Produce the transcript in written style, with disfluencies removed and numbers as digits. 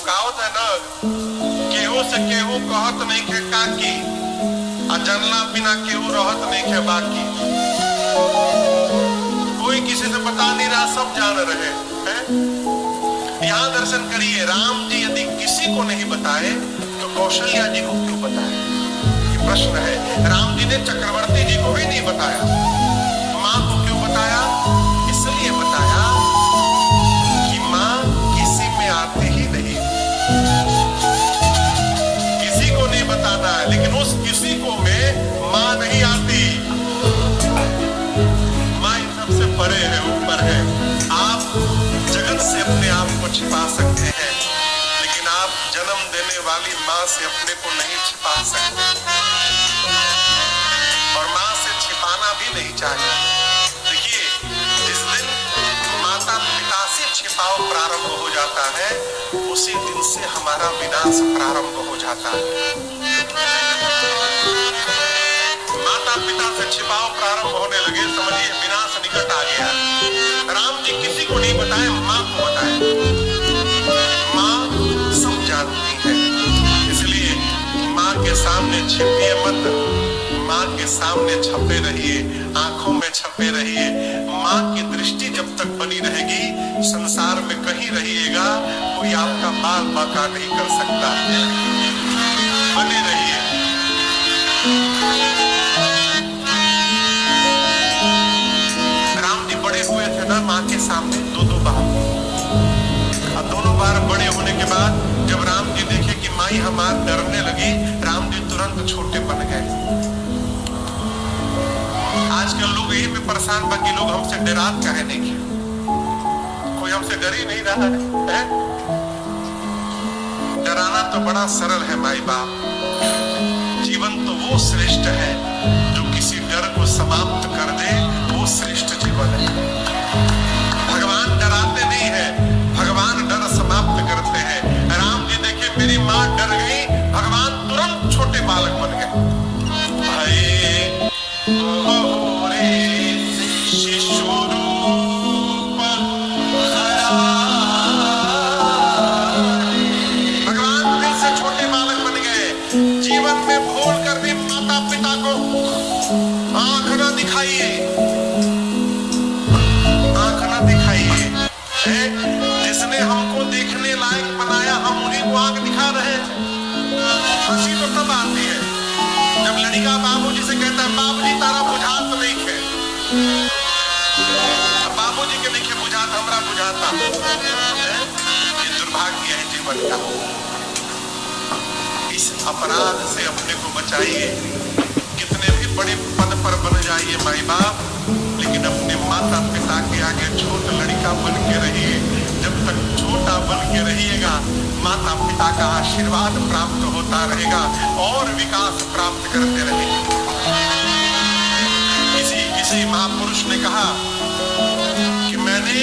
कहावत है ना, केहू से केहू कहत नहीं खे काकी, आ जानला बिना केहू रहत नहीं खे बाकी। कोई किसी से बता नहीं रहा, सब जान रहे हैं। यहाँ दर्शन करिए, राम जी यदि किसी को नहीं बताए तो कौशल्या जी को क्यों बताए, ये प्रश्न है। राम जी ने चक्रवर्ती जी को भी नहीं बताया, माँ को क्यों बताया? इसलिए बताया कि माँ किसी में आती ही नहीं, किसी को नहीं बताना है, लेकिन उस किसी को में माँ नहीं आती। माँ इन सबसे परे है, ऊपर है। आप जगत से अपने आप को छिपा सकते हैं, लेकिन आप जन्म देने वाली माँ से अपने को नहीं छिपा सकते, और माँ से छिपाना भी नहीं चाहिए। देखिए, जिस दिन माता पिता से छिपाव प्रारंभ हो जाता है, उसी दिन से हमारा विनाश प्रारंभ हो जाता है। माता पिता से छिपाव प्रारंभ होने लगे, समझिए विनाश निकट आ गया। राम जी किसी को नहीं बताए, माँ को बताए। माँ सब जानती है, इसलिए माँ के सामने छिपिए मत, माँ के सामने छपे रहिए, आंखों में छपे रहिए। माँ की दृष्टि जब तक बनी रहेगी, संसार में कहीं रहिएगा, कोई आपका बाल बाका नहीं कर सकता। बने रहिए। राम जी बड़े हुए थे ना माँ के सामने दो बार, और दोनों बार बड़े होने के बाद जब राम जी देखे कि माई हमार डरने लगी, राम जी तुरंत छोटे बन गए। आजकल लोग यही में परेशान बा कि लोग हमसे डरात काहे नहीं किया, कोई हमसे डर ही नहीं रहा है। डराना तो बड़ा सरल है माई बाप, जीवन तो वो श्रेष्ठ है जो किसी डर को समाप्त कर दे, वो श्रेष्ठ जीवन है। भगवान डराते नहीं है, भगवान डर समाप्त करते हैं। राम जी देखे मेरी माँ डर गई, भगवान तुरंत छोटे बालक बन गए। जिसने हमको देखने लायक बनाया, हम उन्हीं को आंख दिखा रहे हैं। हंसी तो तब आती है जब लड़का बाबूजी से कहता है बाबूजी तारा बुझात नहीं खे, बाबूजी के नहीं खे बुझात, हमरा बुझाता। ये दुर्भाग्य है जीवन का। इस अपराध से अपने को बचाइए। कितने भी बड़े पद पर बन जाइए माई बाप, लेकिन अपने माता पिता के आगे छोटा लड़का बन के रहिए। जब तक छोटा बन के रहिएगा, माता पिता का आशीर्वाद प्राप्त होता रहेगा और विकास प्राप्त करते रहेंगे। किसी महापुरुष ने कहा कि मैंने